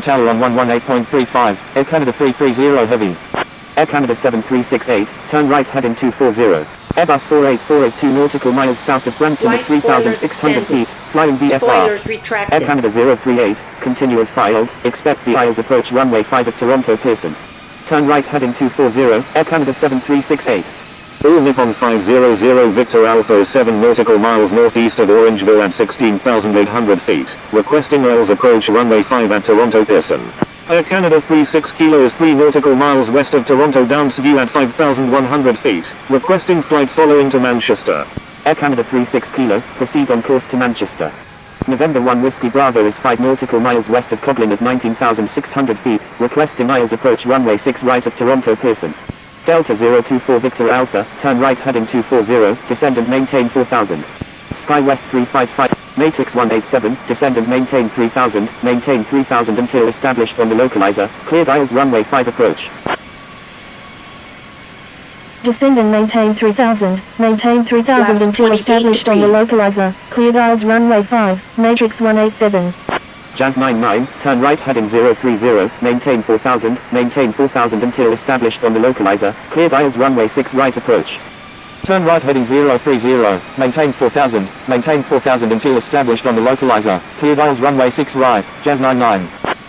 Tower on 118.35, Air Canada 330 Heavy. Air Canada 7368, turn right heading 240. Airbus 484 is 2 nautical miles south of Brampton at 3,600 feet, flying VFR. Spoilers retracted. Air Canada 038, continuous filed, expect the ILS approach runway 5 at Toronto Pearson. Turn right heading 240, Air Canada 7368. All Nippon 500 Victor Alpha 7 nautical miles northeast of Orangeville at 16,800 feet, requesting ILS approach runway 5 at Toronto Pearson. Air Canada 36 kilos 3 nautical miles west of Toronto Downsview at 5,100 feet, requesting flight following to Manchester. Air Canada 36 kilo, proceed on course to Manchester. November 1 Whiskey Bravo is 5 nautical miles west of Coblin at 19,600 feet, requesting ILS approach runway 6 right at Toronto Pearson. Delta 024 Victor Alpha, turn right heading 240, descend and maintain 4,000. Sky West 355. Matrix 187, descend and maintain 3000, maintain 3000 until established on the localizer, cleared ILS runway 5 approach. Descend and maintain 3000, maintain 3000 until established on the localizer, cleared ILS runway 5, Matrix 187. Jazz 99, turn right heading 030, maintain 4000 until established on the localizer, cleared ILS runway 6 right approach. Turn right heading 030, maintain 4000 until established on the localizer, cleared ILS runway 6 right, Jazz 99.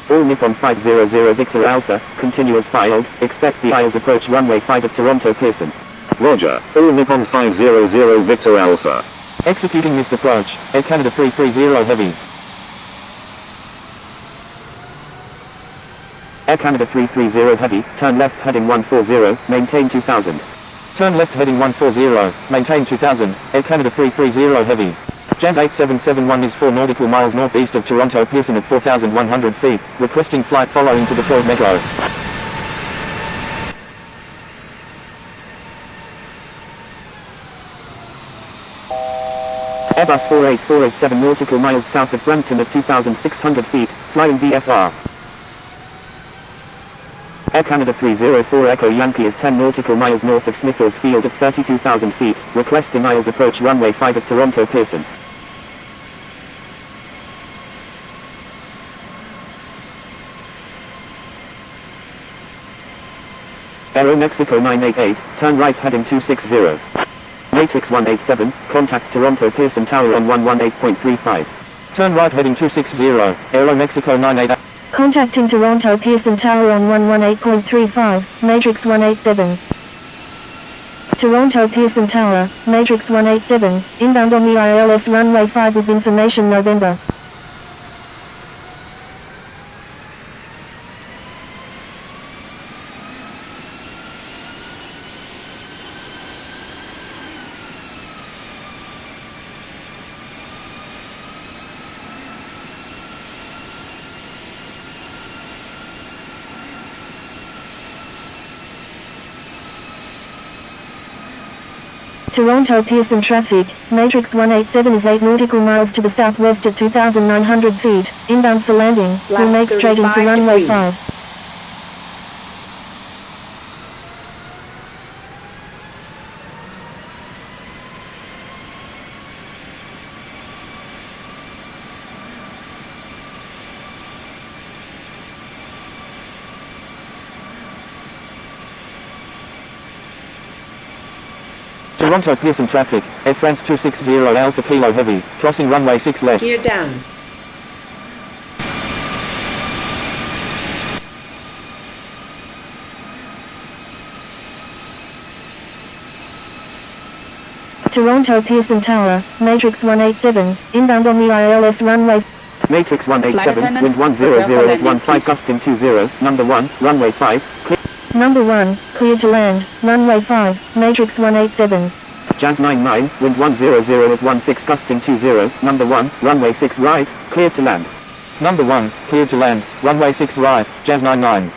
All Nippon 500 Victor Alpha, continuous filed, expect the ILS approach runway 5 at Toronto Pearson. Roger, all Nippon 500 Victor Alpha. Executing missed approach, Air Canada 330 Heavy. Air Canada 330 Heavy, turn left heading 140, maintain 2000. Turn left heading 140, maintain 2000, Air Canada 330 Heavy. Jazz 8771 is 4 nautical miles northeast of Toronto Pearson at 4,100 feet, requesting flight following to the 12 Metro. Airbus 484 is 7 nautical miles south of Brampton at 2,600 feet, flying VFR. Air Canada 304 Echo Yankee is 10 nautical miles north of Smithers Field at 32,000 feet, requesting ILS approach runway 5 at Toronto Pearson. Aero Mexico 988, turn right heading 260. Matrix 187, contact Toronto Pearson Tower on 118.35. Turn right heading 260, Aero Mexico 988. Contacting Toronto Pearson Tower on 118.35, Matrix 187. Toronto Pearson Tower, Matrix 187, inbound on the ILS runway 5 with information November. Toronto Pearson traffic, Matrix 187 is 8 nautical miles to the southwest at 2,900 feet, inbound for landing, will make straight into runway 5. Toronto Pearson traffic, Air France 260 Alpha Kilo Heavy, crossing runway 6 left. Gear down. Toronto Pearson Tower, Matrix 187, inbound on the ILS runway. Matrix 187, wind 100.15 gusting 20, number 1, runway 5, clear. Number 1, clear to land, runway 5, Matrix 187. Jazz 99, wind 100.16 gusting 20, number 1, runway 6 right, clear to land. Number 1, clear to land, runway 6 right, Jazz 99.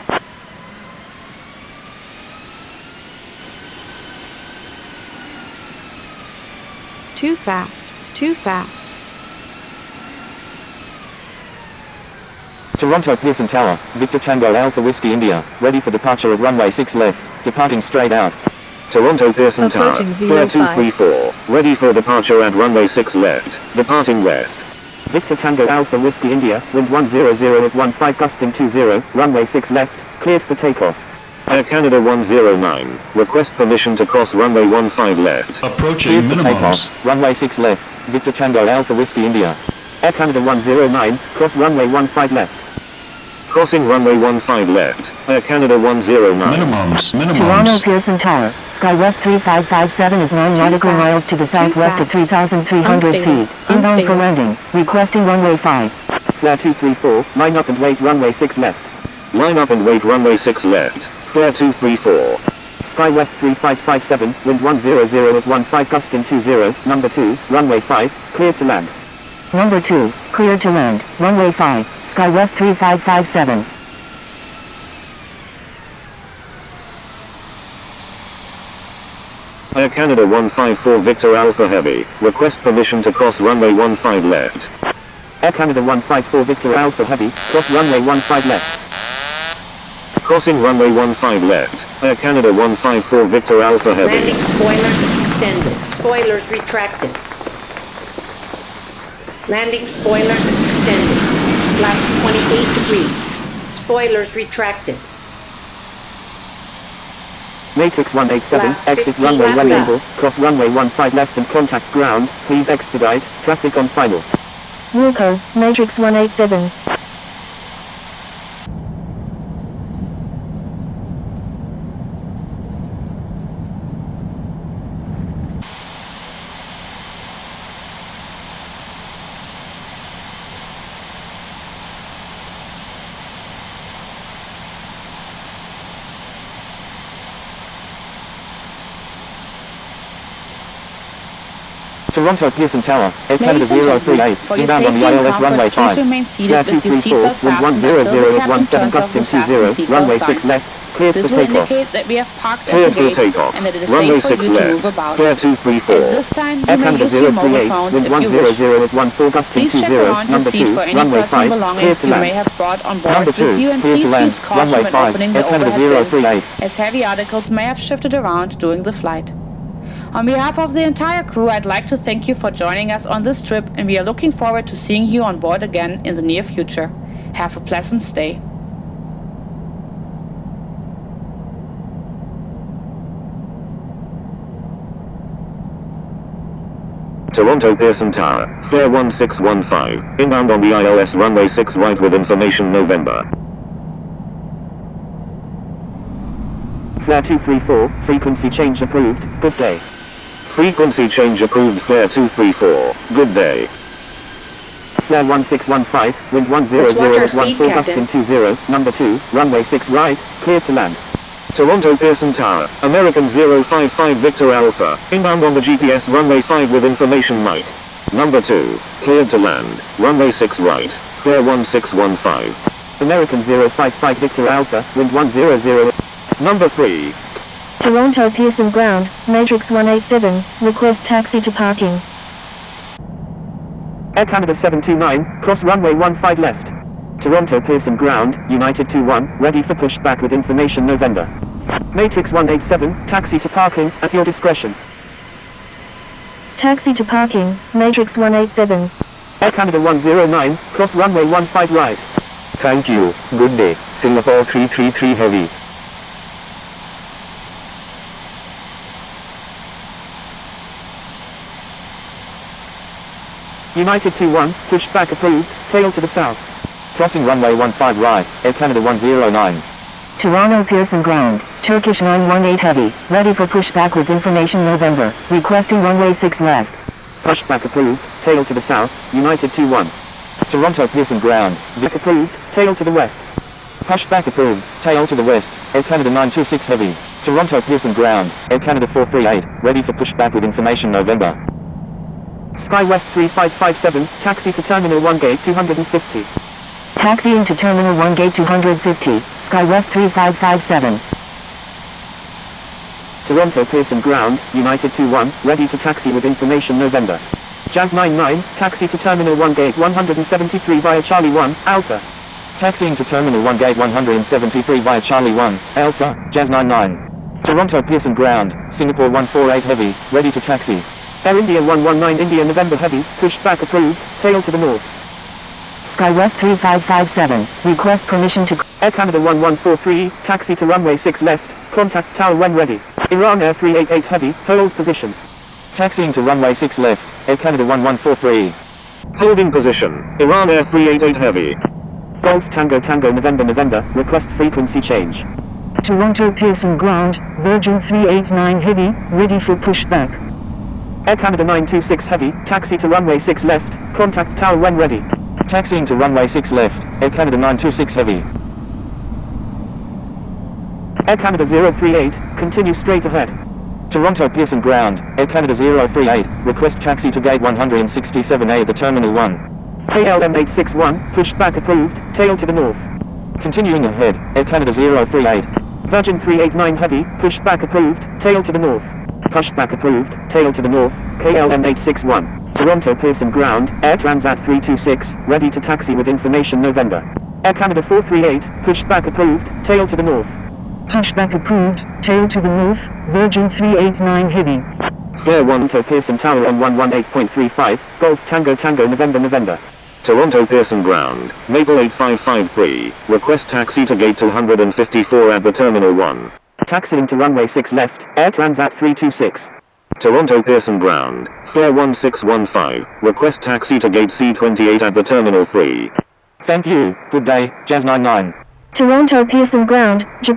Too fast, too fast. Toronto Pearson Tower, Victor Tango Alpha Whiskey India, ready for departure at runway 6 left, departing straight out. Toronto Pearson Tower, Approaching Flare 234, ready for departure at runway 6 left, departing west. Victor Tango Alpha Whiskey India, wind 100 at 15 gusting 20, runway 6 left, cleared for takeoff. Air Canada 109, request permission to cross runway 15 left. Approaching minimums. Runway 6 left, Victor Tango Alpha Whiskey India. Air Canada 109, cross runway 15 left. Crossing runway 15 left, Air Canada 109. Toronto Pearson Tower, SkyWest 3557 is 9 nautical miles to the southwest at 3,300 feet. Inbound for landing, requesting runway 5. Flare 234, line up and wait runway 6 left. Line up and wait runway 6 left, flare 234. SkyWest 3557, wind 100 at 15 gusting 20, number 2, runway 5, cleared to land. Number 2, cleared to land, runway 5, SkyWest 3557. Air Canada 154 Victor Alpha Heavy, request permission to cross runway 15 left. Air Canada 154 Victor Alpha Heavy, cross runway 15 left. Crossing runway 15 left, Air Canada 154 Victor Alpha Heavy. Landing spoilers extended. Spoilers retracted. Landing spoilers extended. Flaps 28 degrees. Spoilers retracted. Matrix 187, Flaps exit 50 runway laps well able, us. cross runway 15 left and contact ground, please expedite, traffic on final. Wilco, Matrix 187. Toronto Pearson Tower, Air Canada 038, inbound on the ILS runway 5. Flare 234, wind 100 at 17 gusting 20, runway 6 left, cleared for This will takeoff. indicate that we have parked at Cleared the for gate takeoff, and that it is runway safe for 6 you to move left, about. flare At 234. this time, you Air may Canada use your mobile 038, phones wind if you wish. 100 at 14 gusting Please check 20, around your number seat 2, for any runway 5, personal cleared belongings to you may land. have brought on board Number with 2, you, and cleared please to land, use caution runway when 5, opening Air the Canada overhead bins, 038. as heavy articles may have shifted around during the flight. On behalf of the entire crew, I'd like to thank you for joining us on this trip, and we are looking forward to seeing you on board again in the near future. Have a pleasant stay. Toronto Pearson Tower, flare 1615, inbound on the ILS runway 6 right with information November. Flare 234, frequency change approved, good day. Frequency change approved, flare 234, good day. Flare 1615, wind 100 Let's watch our at speed, 14 Captain. gusting 20, number 2, runway 6 right, cleared to land. Toronto Pearson Tower, American 055 Victor Alpha, inbound on the GPS runway 5 with information Mike. Number 2, cleared to land, runway 6 right, flare 1615. American 055 Victor Alpha, wind 100. Number 3, Toronto Pearson Ground, Matrix 187, request taxi to parking. Air Canada 729, cross runway 15 left. Toronto Pearson Ground, United 21, ready for pushback with information November. Matrix 187, taxi to parking, at your discretion. Taxi to parking, Matrix 187. Air Canada 109, cross runway 15 right. thank you, good day, Singapore 333 Heavy. United 21, pushback approved, tail to the south. Crossing runway 15 right, Air Canada 109. Toronto Pearson Ground, Turkish 918 Heavy, ready for pushback with information November, requesting runway 6 left. Pushback approved, tail to the south, United 21. Toronto Pearson Ground, Vic approved, tail to the west. Pushback approved, tail to the west, Air Canada 926 Heavy. Toronto Pearson Ground, Air Canada 438, ready for pushback with information November. SkyWest 3557, taxi to Terminal 1 Gate 250. Taxiing to Terminal 1 Gate 250, SkyWest 3557. Toronto Pearson Ground, United 21, ready to taxi with information November. Jazz 99, taxi to Terminal 1 Gate 173 via Charlie 1, Alpha. Taxiing to Terminal 1 Gate 173 via Charlie 1, Alpha, Jazz 99. Toronto Pearson Ground, Singapore 148 Heavy, ready to taxi. Air India 119 India November Heavy, pushback approved, tail to the north. SkyWest 3557, request permission to... Air Canada 1143, taxi to runway 6 left, contact tower when ready. Iran Air 388 Heavy, hold position. Taxiing to runway 6 left, Air Canada 1143. Holding position, Iran Air 388 Heavy. Golf Tango Tango November, request frequency change. Toronto Pearson Ground, Virgin 389 Heavy, ready for pushback. Air Canada 926 Heavy, taxi to runway 6 left, contact tower when ready. Taxiing to runway 6 left, Air Canada 926 Heavy. Air Canada 038, continue straight ahead. Toronto Pearson Ground, Air Canada 038, request taxi to gate 167A at the Terminal 1. KLM 861, pushback approved, tail to the north. Continuing ahead, Air Canada 038. Virgin 389 Heavy, pushback approved, tail to the north. Pushback approved, tail to the north, KLM 861. Toronto Pearson Ground, Air Transat 326, ready to taxi with information November. Air Canada 438, pushback approved, tail to the north. Pushback approved, tail to the north, Virgin 389 Heavy. Flare 1 to Pearson Tower on 118.35, Golf Tango Tango November. Toronto Pearson Ground, Maple 8553, request taxi to gate 254 at the Terminal 1. Taxiing to runway 6 left, Air Transat 326. Toronto Pearson Ground, Flare 1615, request taxi to gate C28 at the Terminal 3. Thank you, good day, Jazz 99. Toronto Pearson Ground, Japan.